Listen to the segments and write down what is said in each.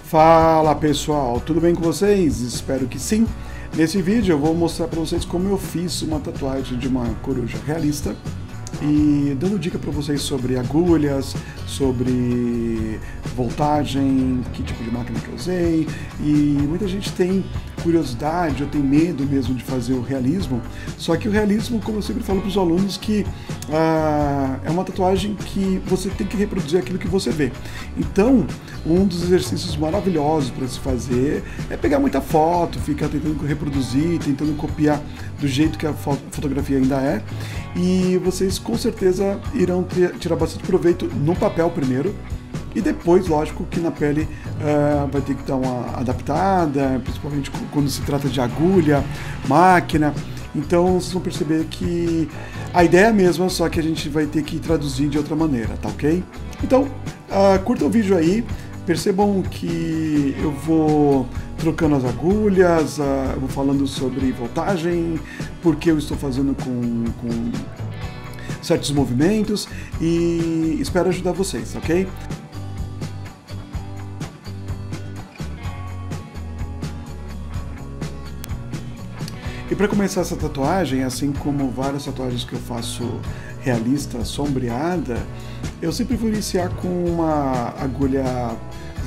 Fala pessoal, tudo bem com vocês? Espero que sim. Nesse vídeo eu vou mostrar para vocês como eu fiz uma tatuagem de uma coruja realista e dando dica para vocês sobre agulhas, sobre voltagem, que tipo de máquina que eu usei. E muita gente tem curiosidade ou tem medo mesmo de fazer o realismo, só que o realismo, como eu sempre falo para os alunos, que é uma tatuagem que você tem que reproduzir aquilo que você vê. Então, um dos exercícios maravilhosos para se fazer é pegar muita foto, ficar tentando reproduzir, tentando copiar do jeito que a fotografia ainda é, e vocês com certeza irão tirar bastante proveito no papel primeiro, e depois, lógico, que na pele vai ter que dar uma adaptada, principalmente quando se trata de agulha, máquina. Então vocês vão perceber que a ideia é a mesma, só que a gente vai ter que traduzir de outra maneira, tá ok? Então, curtam o vídeo aí, percebam que eu vou trocando as agulhas, eu vou falando sobre voltagem, porque eu estou fazendo com certos movimentos, e espero ajudar vocês, ok? E para começar essa tatuagem, assim como várias tatuagens que eu faço realista, sombreada, eu sempre vou iniciar com uma agulha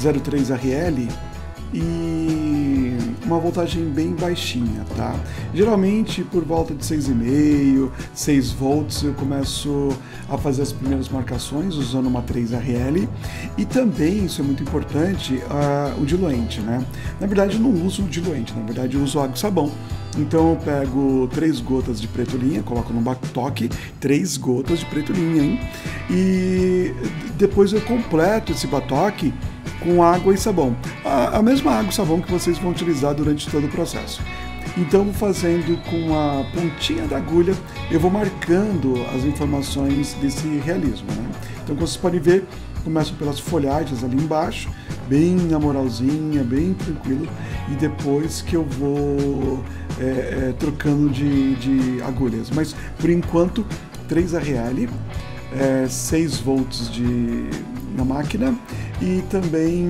03RL e uma voltagem bem baixinha, tá? Geralmente por volta de 6,5, 6 volts eu começo a fazer as primeiras marcações usando uma 3RL, e também, isso é muito importante, o diluente, né? Na verdade eu não uso o diluente, na verdade eu uso água e sabão. Então eu pego 3 gotas de preto linha, coloco no batoque, 3 gotas de preto linha, hein? E depois eu completo esse batoque com água e sabão. A mesma água e sabão que vocês vão utilizar durante todo o processo. Então, fazendo com a pontinha da agulha, eu vou marcando as informações desse realismo, né? Então, como vocês podem ver, começo pelas folhagens ali embaixo, bem na moralzinha, bem tranquilo, e depois que eu vou trocando de agulhas. Mas, por enquanto, 3RL, 6 volts na máquina, e também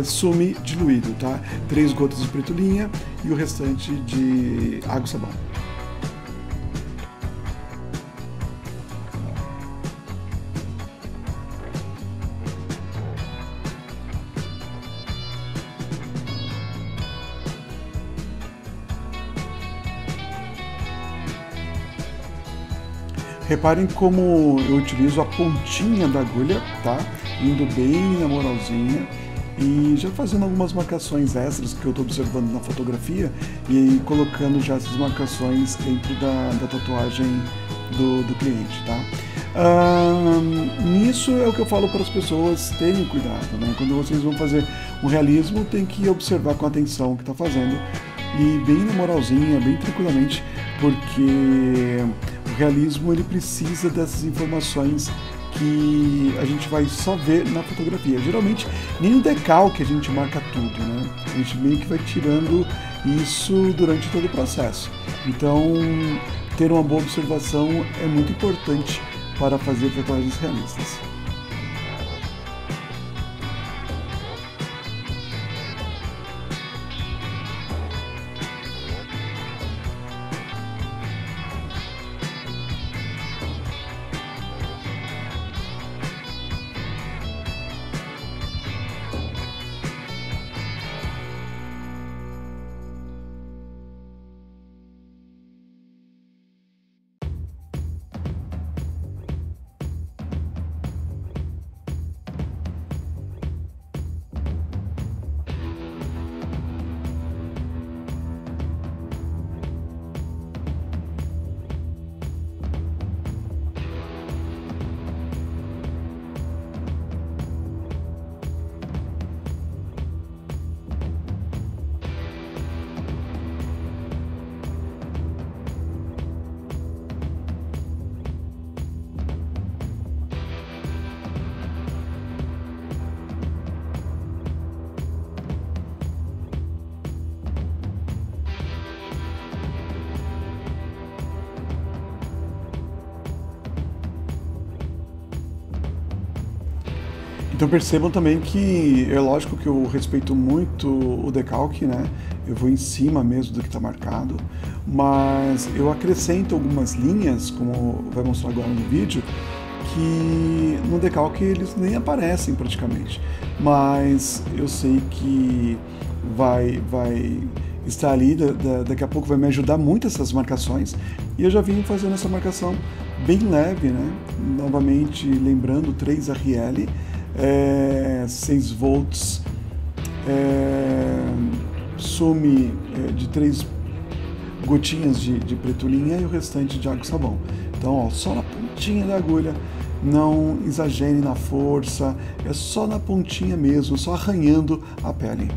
sume diluído, tá? 3 gotas de preto linha e o restante de água e sabão. Reparem como eu utilizo a pontinha da agulha, tá? Indo bem na moralzinha e já fazendo algumas marcações extras que eu estou observando na fotografia e colocando já essas marcações dentro da tatuagem do cliente, tá? Nisso é o que eu falo para as pessoas terem cuidado, né? Quando vocês vão fazer um realismo, tem que observar com atenção o que está fazendo e bem na moralzinha, bem tranquilamente, porque o realismo ele precisa dessas informações que a gente vai só ver na fotografia. Geralmente nem no decalque a gente marca tudo, né? A gente meio que vai tirando isso durante todo o processo. Então, ter uma boa observação é muito importante para fazer tatuagens realistas. Então percebam também que é lógico que eu respeito muito o decalque, né? Eu vou em cima mesmo do que está marcado, mas eu acrescento algumas linhas, como vai mostrar agora no vídeo, que no decalque eles nem aparecem praticamente, mas eu sei que vai estar ali, daqui a pouco vai me ajudar muito essas marcações, e eu já vim fazendo essa marcação bem leve, né? Novamente lembrando 3RL, 6 volts, sume de 3 gotinhas de preto-linha e o restante de água e sabão. Então, ó, só na pontinha da agulha, não exagere na força, é só na pontinha mesmo, só arranhando a pele.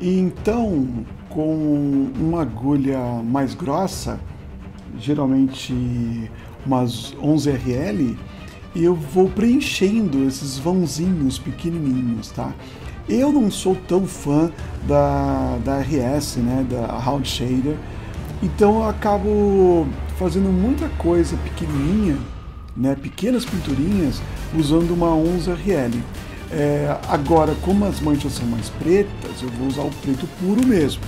E então, com uma agulha mais grossa, geralmente umas 11RL, eu vou preenchendo esses vãozinhos pequenininhos, tá? Eu não sou tão fã da RS, né, da Round Shader, então eu acabo fazendo muita coisa pequenininha, né, pequenas pinturinhas, usando uma 11RL. Agora, como as manchas são mais pretas, eu vou usar o preto puro mesmo.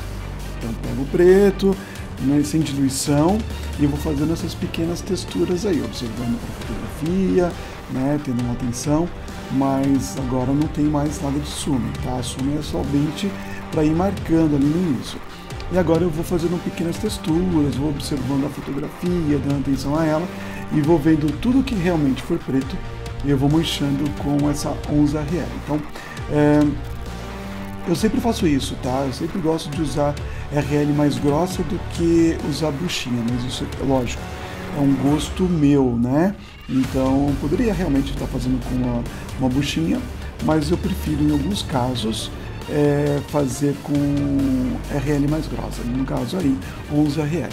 Então pego o preto, né, sem diluição, e eu vou fazendo essas pequenas texturas aí, observando a fotografia, né, tendo uma atenção, mas agora não tem mais nada de sume, tá? A sume é somente para ir marcando ali no início. E agora eu vou fazendo pequenas texturas, vou observando a fotografia, dando atenção a ela, e vou vendo tudo que realmente for preto, e eu vou manchando com essa 11RL. Então, Eu sempre faço isso, tá? Eu sempre gosto de usar RL mais grossa do que usar buchinha, mas isso é lógico, é um gosto meu, né? Então poderia realmente estar fazendo com uma buchinha, mas eu prefiro em alguns casos fazer com RL mais grossa, no caso aí 11 RL.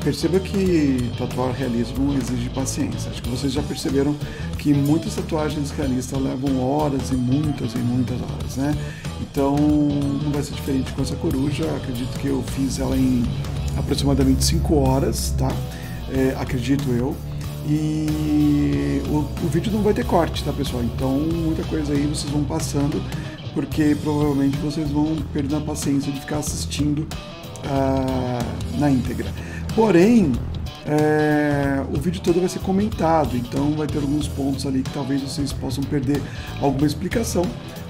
Perceba que tatuar realismo exige paciência. Acho que vocês já perceberam que muitas tatuagens realistas levam horas e muitas horas, né? Então não vai ser diferente com essa coruja. Acredito que eu fiz ela em aproximadamente 5 horas, tá? Acredito eu. E o vídeo não vai ter corte, tá, pessoal? Então muita coisa aí vocês vão passando, porque provavelmente vocês vão perder a paciência de ficar assistindo na íntegra. Porém, o vídeo todo vai ser comentado, então vai ter alguns pontos ali que talvez vocês possam perder alguma explicação,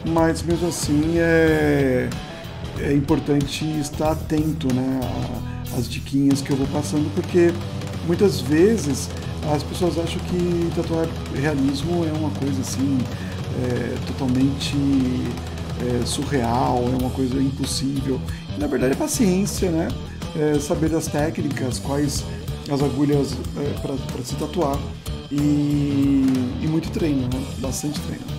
mas mesmo assim é importante estar atento, né, às diquinhas que eu vou passando, porque muitas vezes as pessoas acham que tatuar realismo é uma coisa assim totalmente surreal, é uma coisa impossível. E, na verdade é paciência, né? Saber das técnicas, quais as agulhas para se tatuar e muito treino, né? Bastante treino.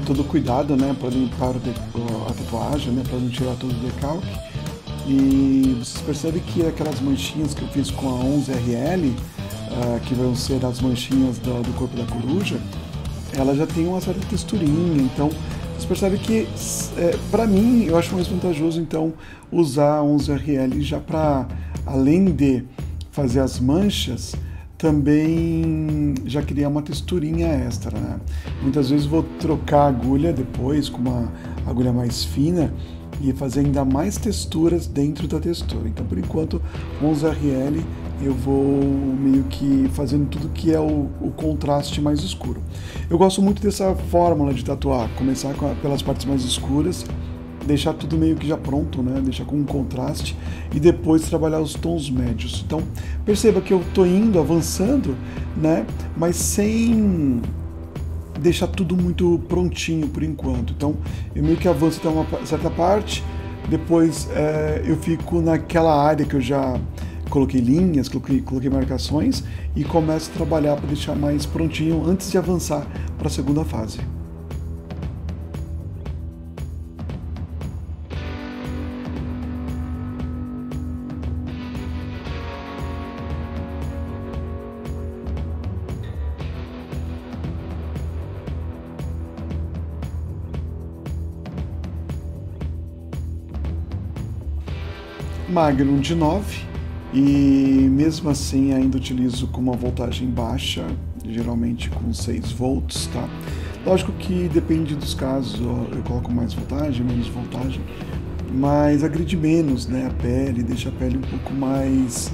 todo cuidado, né, para limpar a tatuagem, né, para não tirar todo o decalque. E vocês percebem que aquelas manchinhas que eu fiz com a 11RL, que vão ser as manchinhas do corpo da coruja, ela já tem uma certa texturinha, então vocês percebem que, para mim, eu acho mais vantajoso então usar a 11RL já para, além de fazer as manchas, também já criar uma texturinha extra, né? Muitas vezes vou trocar a agulha depois com uma agulha mais fina e fazer ainda mais texturas dentro da textura. Então, por enquanto, 11RL eu vou meio que fazendo tudo que é o contraste mais escuro. Eu gosto muito dessa fórmula de tatuar, começar pelas partes mais escuras, deixar tudo meio que já pronto, né? Deixar com um contraste e depois trabalhar os tons médios. Então, perceba que eu estou indo, avançando, né? Mas sem deixar tudo muito prontinho por enquanto. Então, eu meio que avanço até uma certa parte, depois eu fico naquela área que eu já coloquei linhas, coloquei marcações e começo a trabalhar para deixar mais prontinho antes de avançar para a segunda fase. Magnum de 9 e mesmo assim ainda utilizo com uma voltagem baixa, geralmente com 6 volts, tá? Lógico que depende dos casos, eu coloco mais voltagem, menos voltagem, mas agride menos, né, a pele, deixa a pele um pouco mais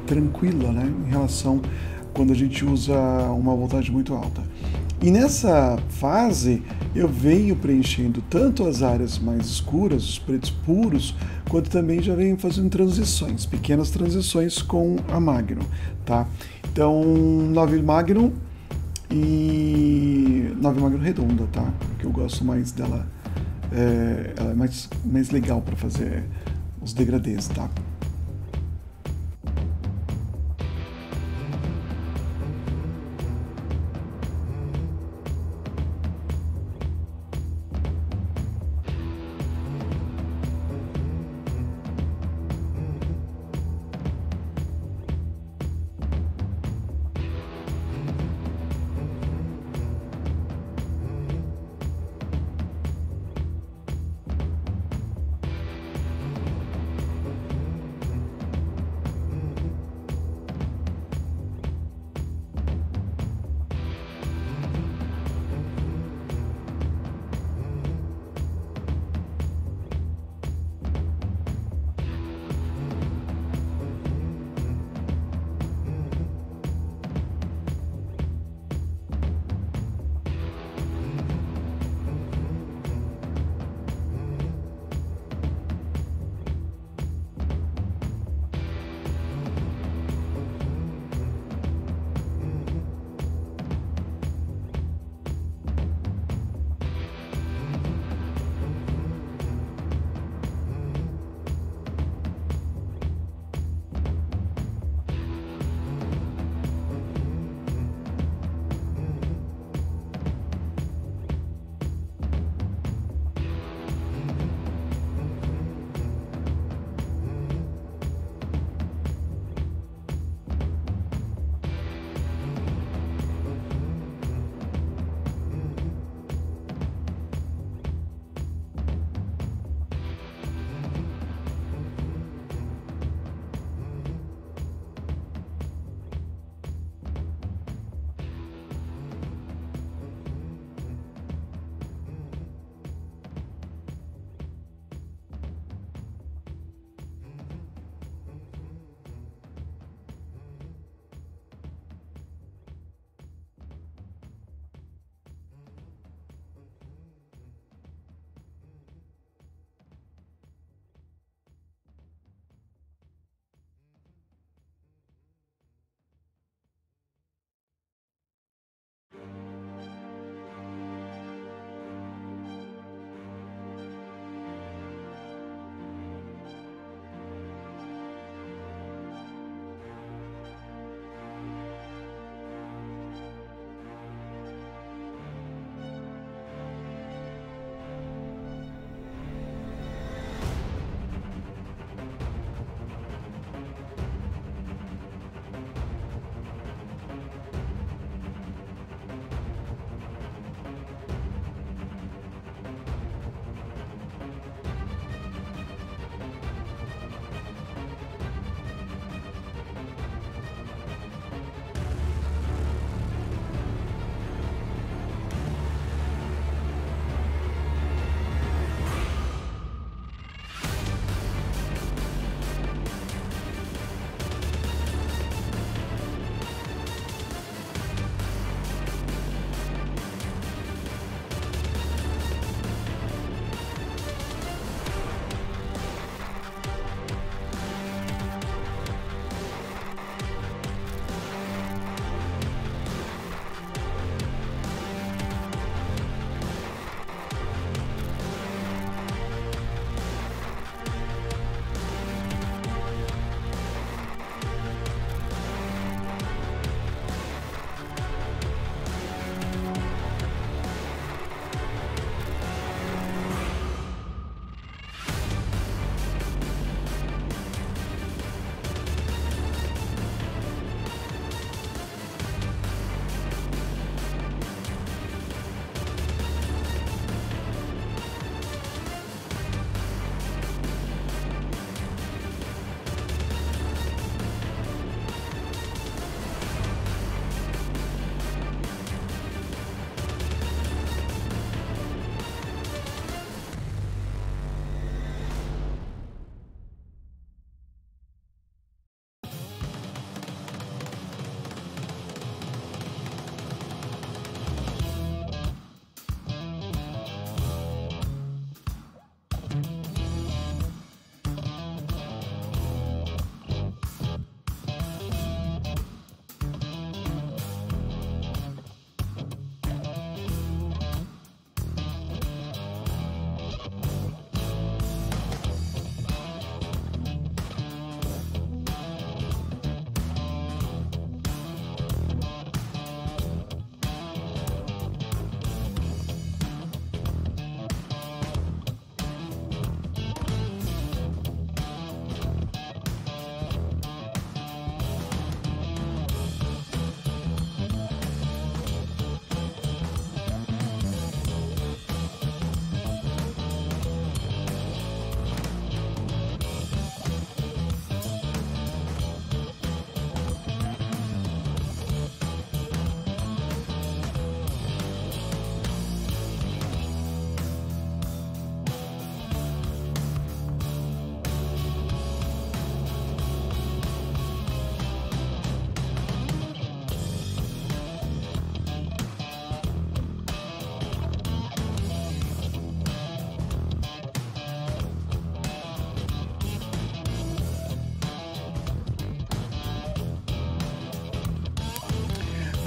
tranquila, né, em relação quando a gente usa uma voltagem muito alta. E nessa fase eu venho preenchendo tanto as áreas mais escuras, os pretos puros, quanto também já venho fazendo transições, pequenas transições com a Magnum, tá? Então 9 Magnum e 9 Magnum redonda, tá? Porque eu gosto mais dela, ela é mais legal para fazer os degradês, tá?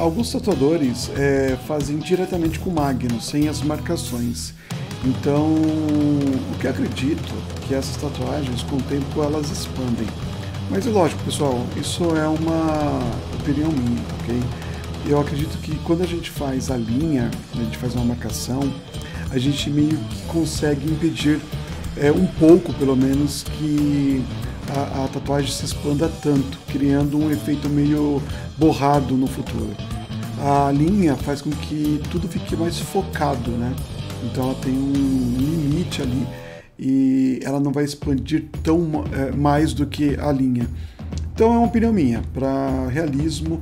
Alguns tatuadores fazem diretamente com magno, sem as marcações. Então, o que eu acredito que essas tatuagens, com o tempo, elas expandem. Mas é lógico, pessoal, isso é uma opinião minha, ok? Eu acredito que quando a gente faz a linha, a gente faz uma marcação, a gente meio que consegue impedir um pouco, pelo menos, que a tatuagem se expanda tanto, criando um efeito meio borrado no futuro. A linha faz com que tudo fique mais focado, né? Então ela tem um limite ali e ela não vai expandir tão mais do que a linha. Então é uma opinião minha, para realismo,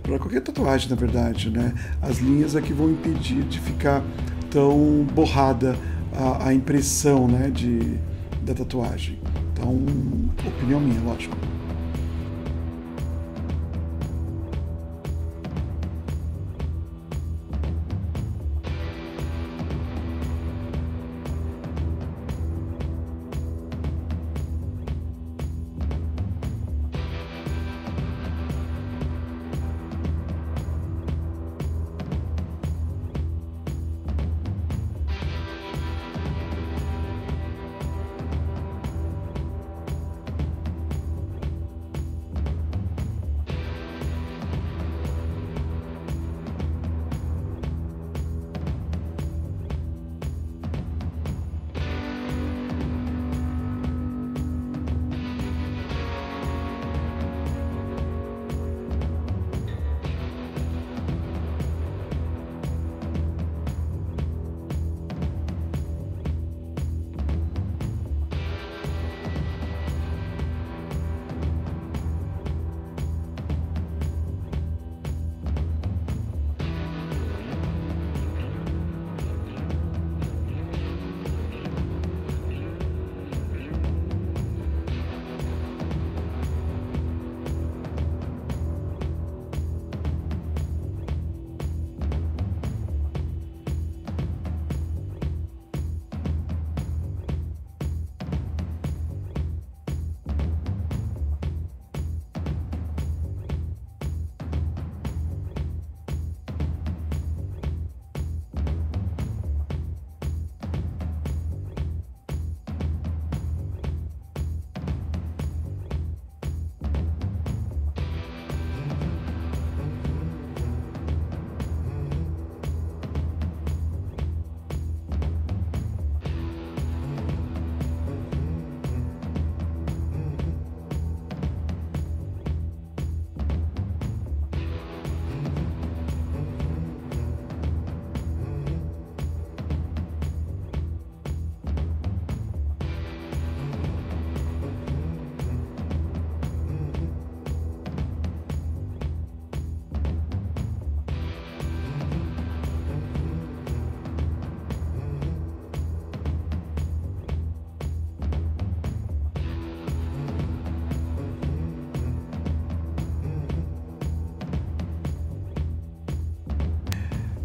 para qualquer tatuagem na verdade, né? As linhas é que vão impedir de ficar tão borrada a impressão, né, da tatuagem. Então, opinião minha, lógico.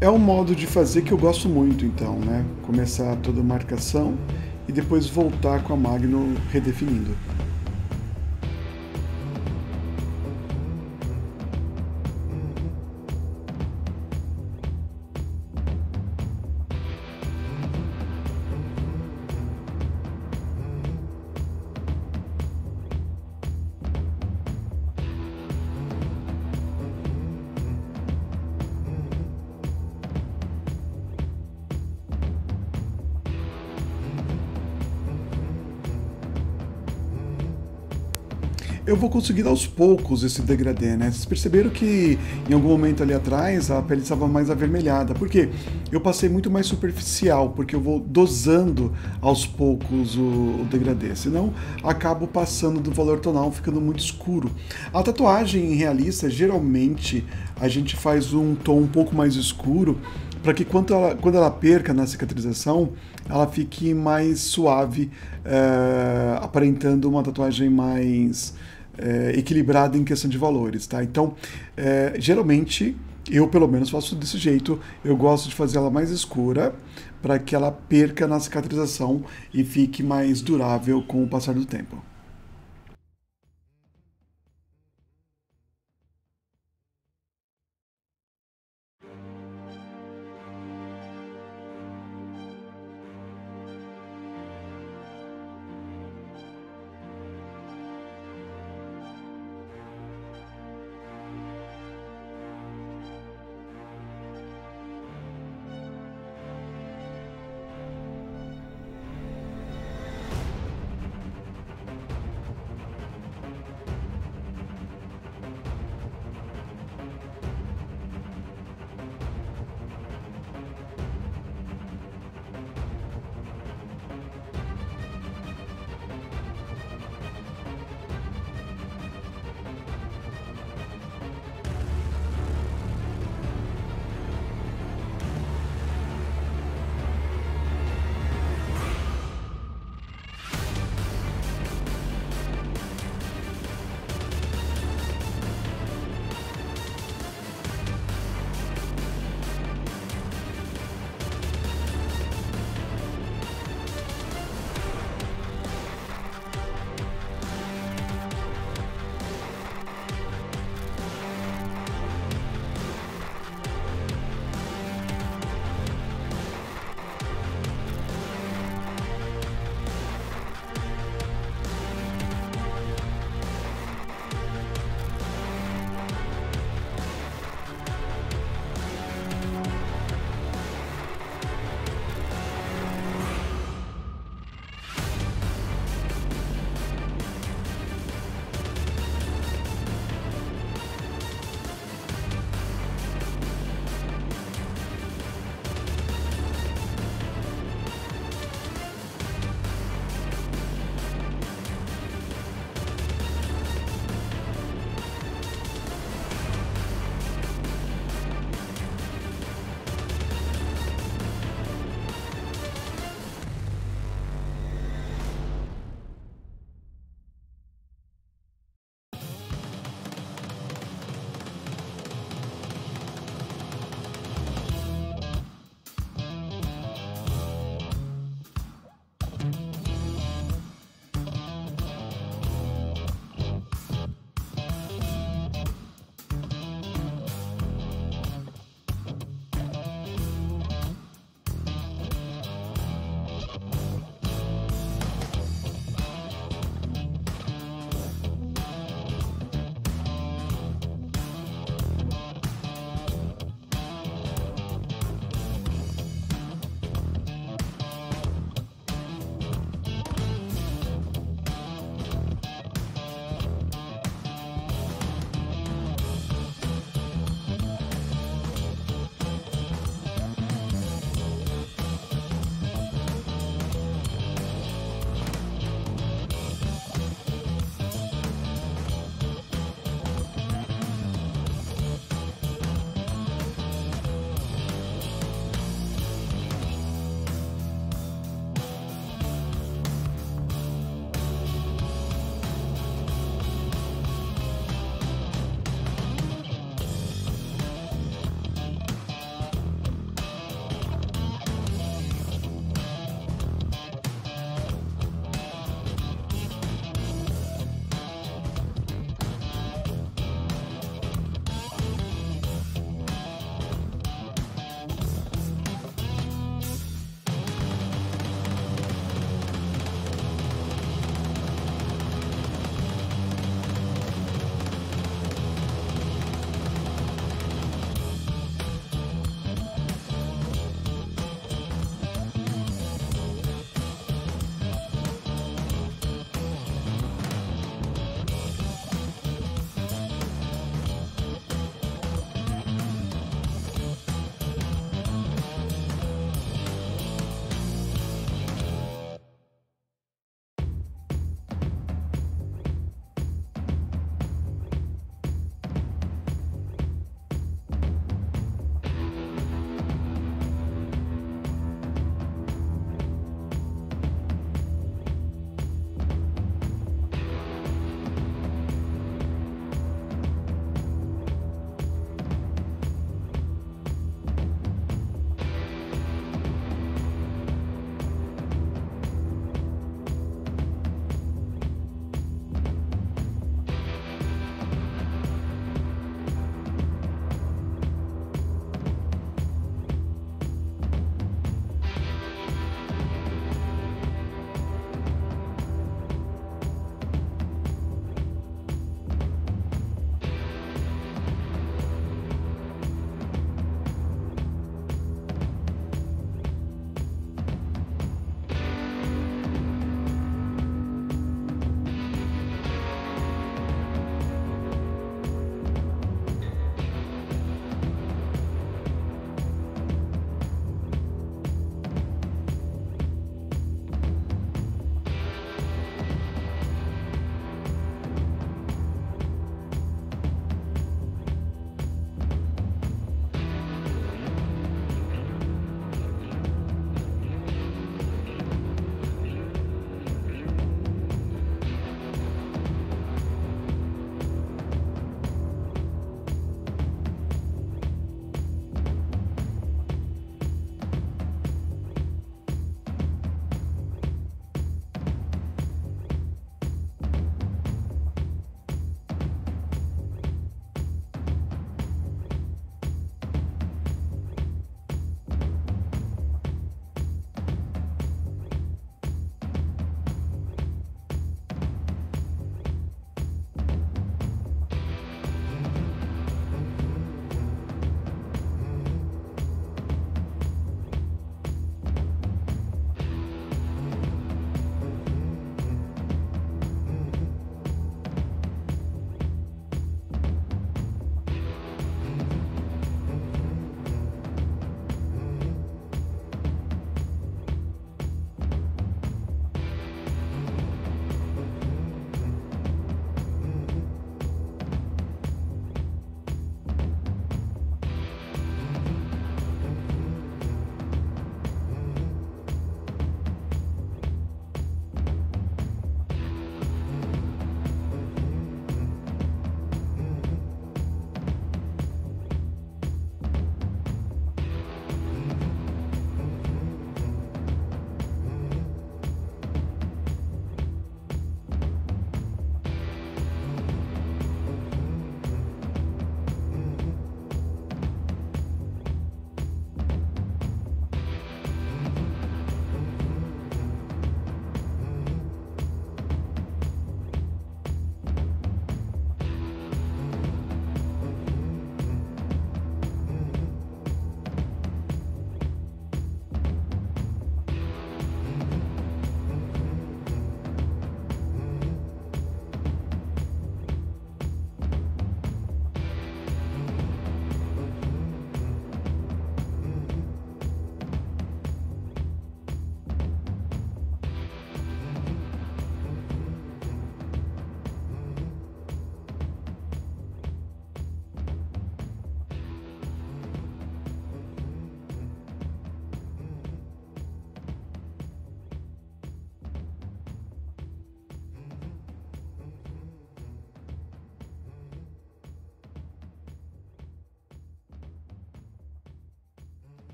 É um modo de fazer que eu gosto muito, então, né? Começar toda a marcação e depois voltar com a Magno redefinindo. Eu vou conseguir aos poucos esse degradê, né? Vocês perceberam que em algum momento ali atrás a pele estava mais avermelhada. Por quê? Eu passei muito mais superficial, porque eu vou dosando aos poucos o degradê. Senão, acabo passando do valor tonal, ficando muito escuro. A tatuagem realista, geralmente, a gente faz um tom um pouco mais escuro, para que quando ela perca na cicatrização, ela fique mais suave, aparentando uma tatuagem mais equilibrada em questão de valores, tá? Então, geralmente, eu pelo menos faço desse jeito, eu gosto de fazer ela mais escura, para que ela perca na cicatrização e fique mais durável com o passar do tempo.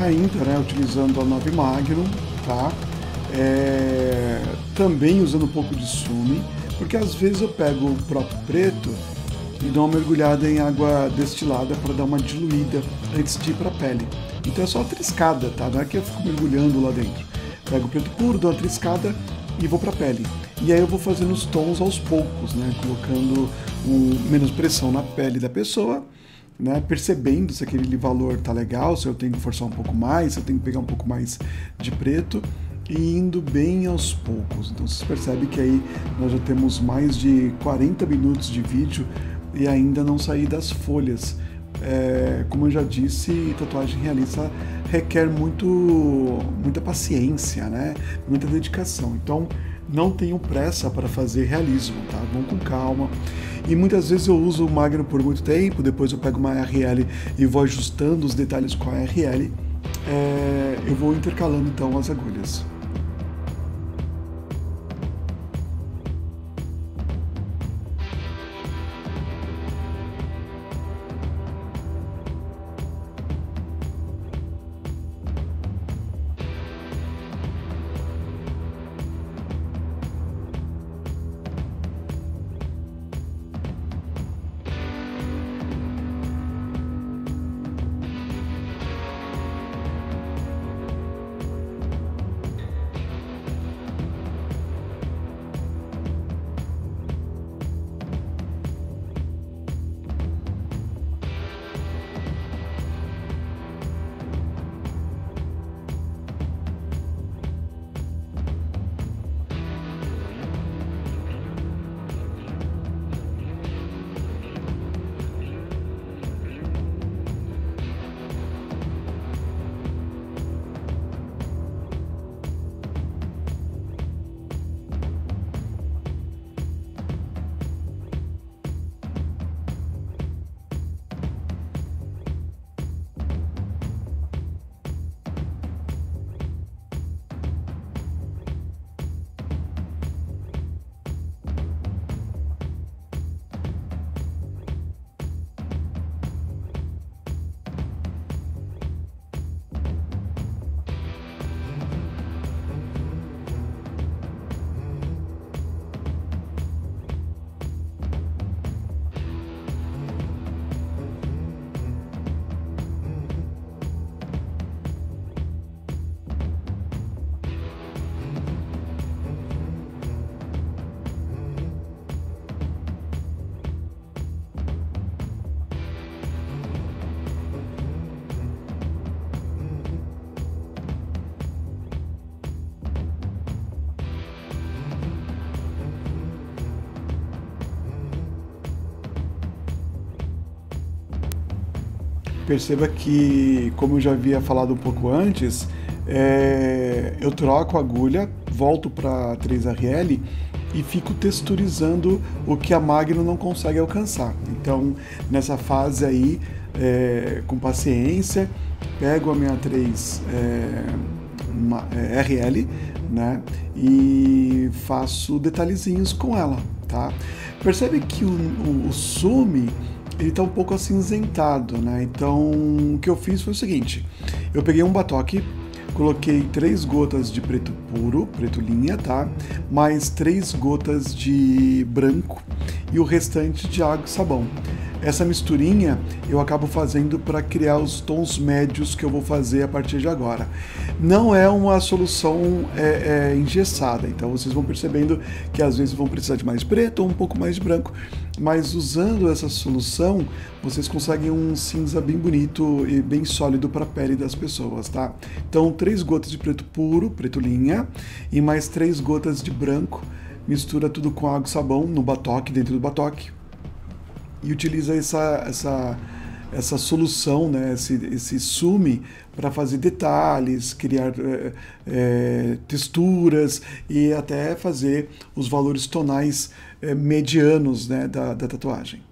ainda, né, utilizando a 9 Magnum, tá? Também usando um pouco de sume, porque às vezes eu pego o próprio preto e dou uma mergulhada em água destilada para dar uma diluída antes de ir para a pele. Então é só uma triscada, tá? Não é que eu fico mergulhando lá dentro. Pego o preto puro, dou uma triscada e vou para a pele. E aí eu vou fazendo os tons aos poucos, né? Colocando menos pressão na pele da pessoa, né, percebendo se aquele valor tá legal, se eu tenho que forçar um pouco mais, se eu tenho que pegar um pouco mais de preto e indo bem aos poucos. Então vocês percebem que aí nós já temos mais de 40 minutos de vídeo e ainda não saí das folhas. Como eu já disse, tatuagem realista requer muita paciência, né? Muita dedicação. Então não tenham pressa para fazer realismo, tá? Vão com calma. E muitas vezes eu uso o Magnum por muito tempo, depois eu pego uma RL e vou ajustando os detalhes com a RL. Eu vou intercalando então as agulhas. Perceba que, como eu já havia falado um pouco antes, eu troco a agulha, volto para 3RL e fico texturizando o que a Magnum não consegue alcançar. Então, nessa fase aí, com paciência, pego a minha 3RL, né, e faço detalhezinhos com ela, tá? Percebe que o sume ele tá um pouco acinzentado, né? Então, o que eu fiz foi o seguinte: eu peguei um batoque, coloquei 3 gotas de preto puro, preto linha, tá? Mais 3 gotas de branco e o restante de água e sabão. Essa misturinha eu acabo fazendo para criar os tons médios que eu vou fazer a partir de agora. Não é uma solução engessada, então vocês vão percebendo que às vezes vão precisar de mais preto ou um pouco mais de branco, mas usando essa solução vocês conseguem um cinza bem bonito e bem sólido para a pele das pessoas, tá? Então 3 gotas de preto puro, preto linha, e mais 3 gotas de branco, mistura tudo com água e sabão no batoque, dentro do batoque, e utiliza essa solução, né, esse sume para fazer detalhes, criar texturas e até fazer os valores tonais medianos, né, da tatuagem.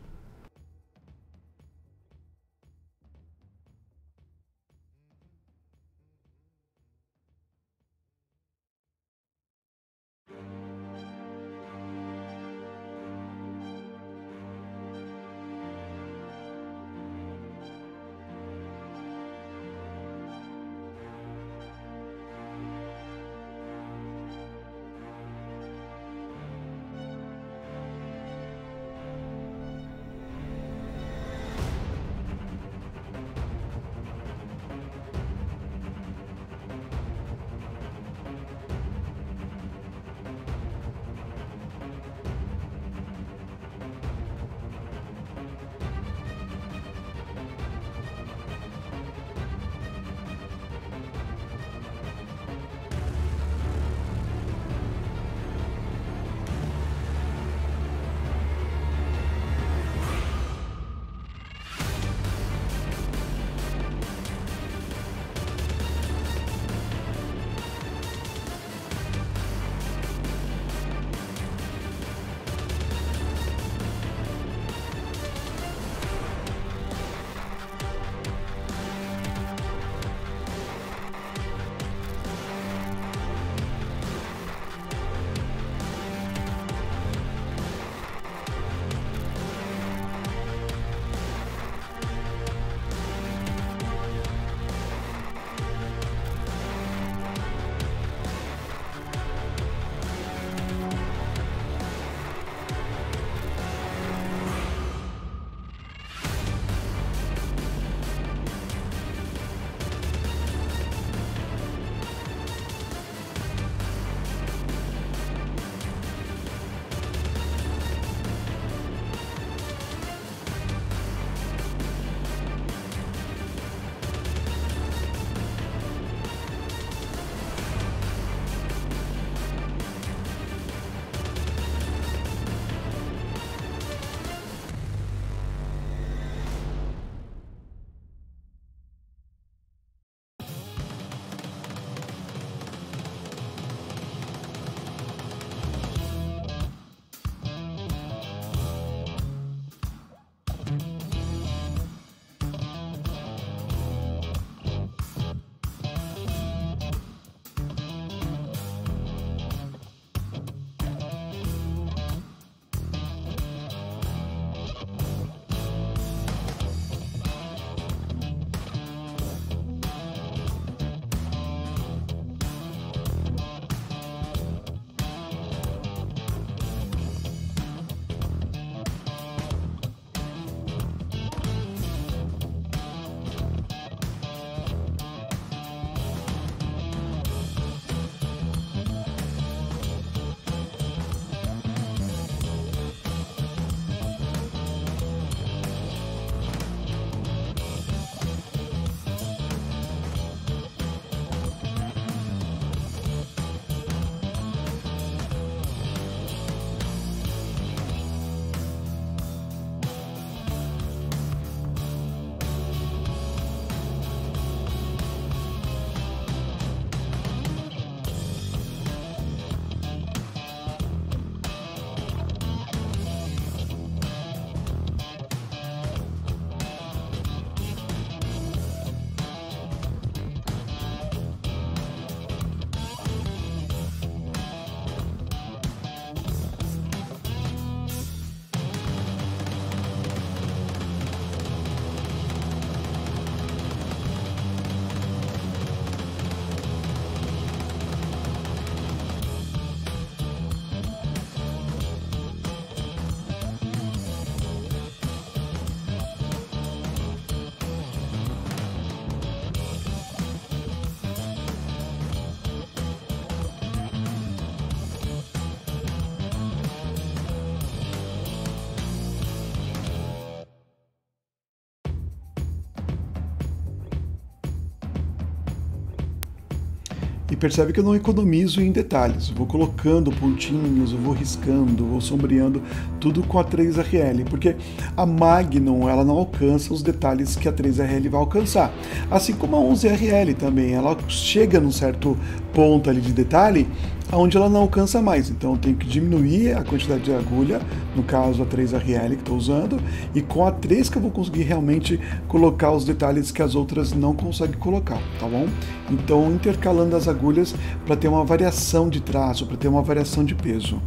E percebe que eu não economizo em detalhes. Eu vou colocando pontinhos, eu vou riscando, vou sombreando tudo com a 3RL, porque a Magnum ela não alcança os detalhes que a 3RL vai alcançar. Assim como a 11RL também, ela chega num certo ponto ali de detalhe onde ela não alcança mais. Então eu tenho que diminuir a quantidade de agulha, no caso a 3RL que estou usando, e com a 3 que eu vou conseguir realmente colocar os detalhes que as outras não conseguem colocar, tá bom? Então intercalando as agulhas para ter uma variação de traço, para ter uma variação de peso.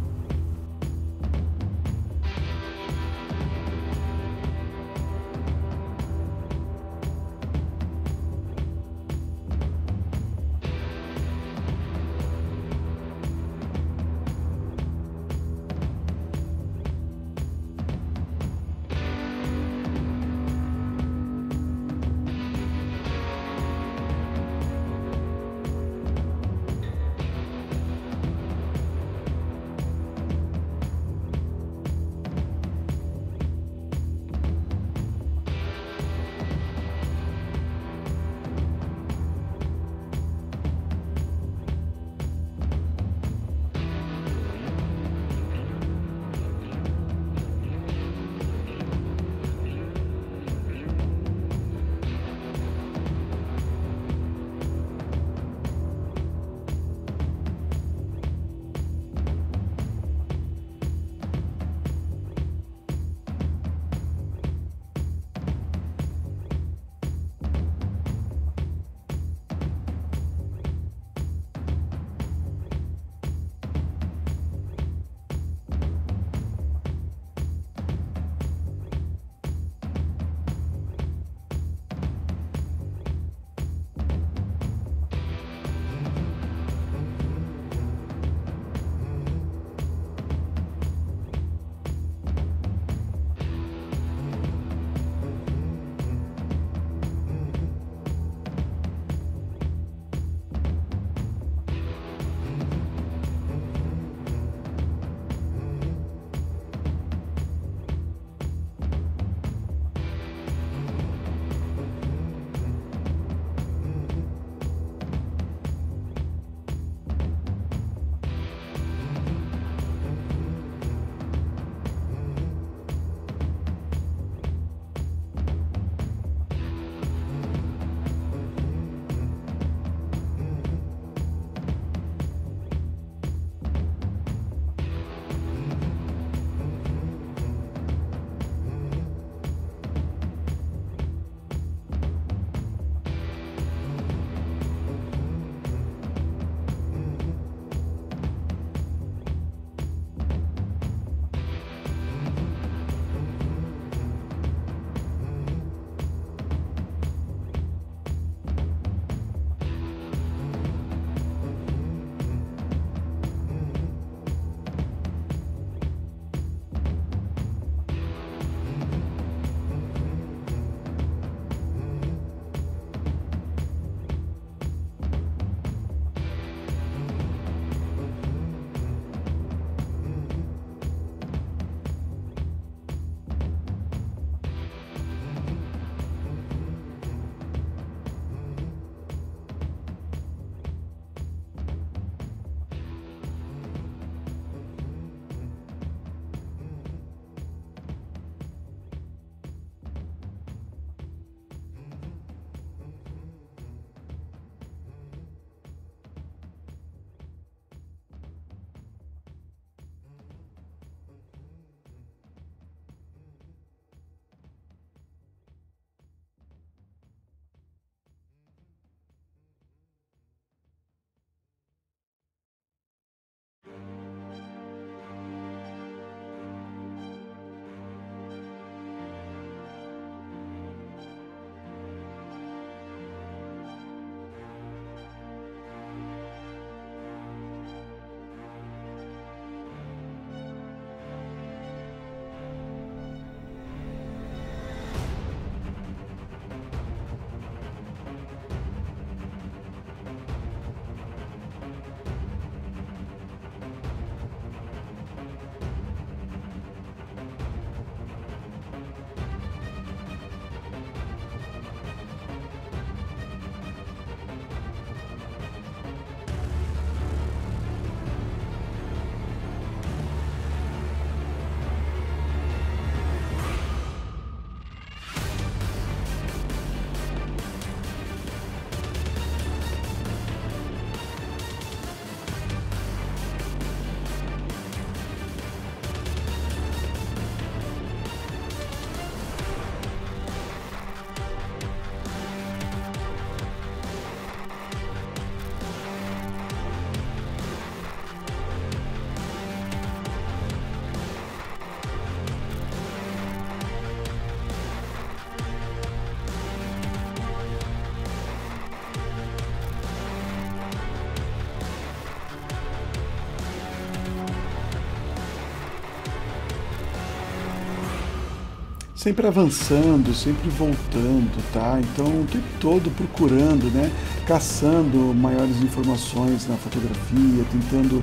sempre avançando, sempre voltando, tá? Então, o tempo todo procurando, né? Caçando maiores informações na fotografia, tentando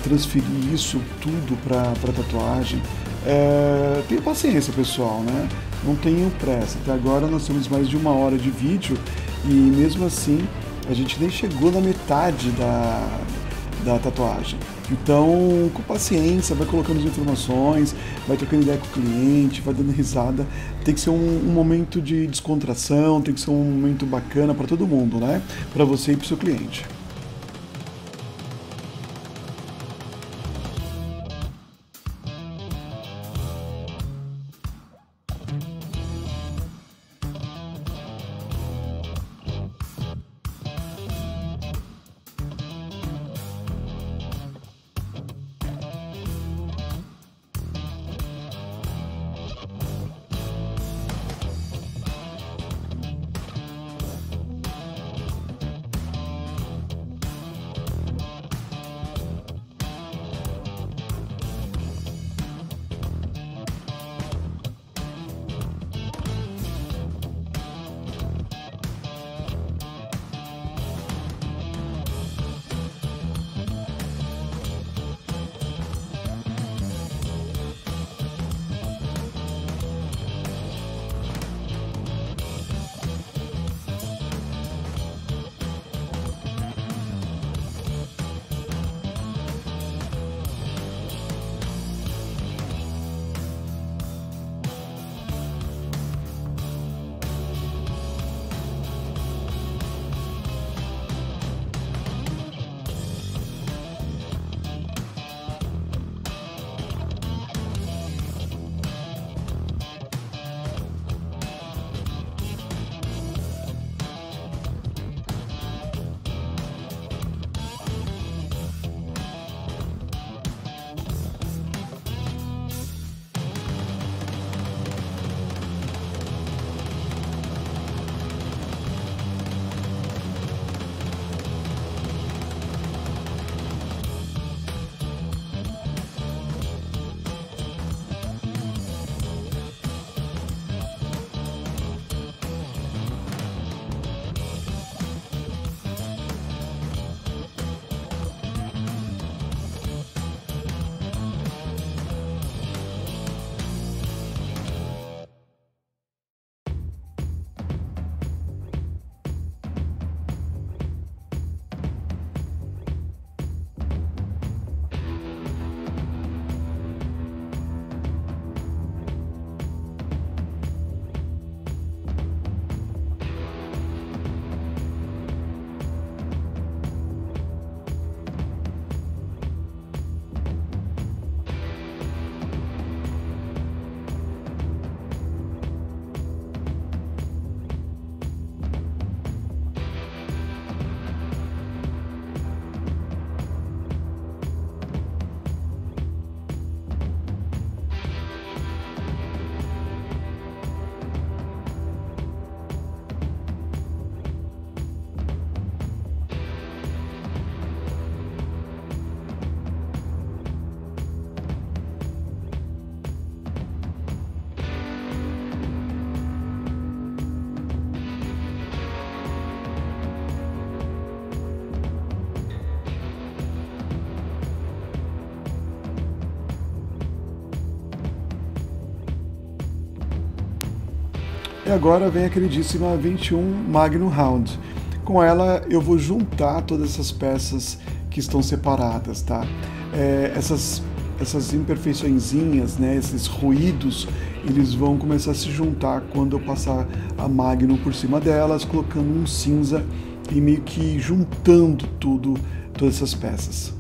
transferir isso tudo para tatuagem. Tenha paciência, pessoal, né? Não tenham pressa. Até agora nós temos mais de 1 hora de vídeo e mesmo assim a gente nem chegou na metade da tatuagem. Então, com paciência, vai colocando as informações, vai trocando ideia com o cliente, vai dando risada. Tem que ser um momento de descontração, tem que ser um momento bacana para todo mundo, né? Para você e para o seu cliente. E agora vem a queridíssima 21 Magnum Round. Com ela eu vou juntar todas essas peças que estão separadas, tá? Essas imperfeiçõezinhas, né, esses ruídos, eles vão começar a se juntar quando eu passar a Magnum por cima delas, colocando um cinza e meio que juntando todas essas peças.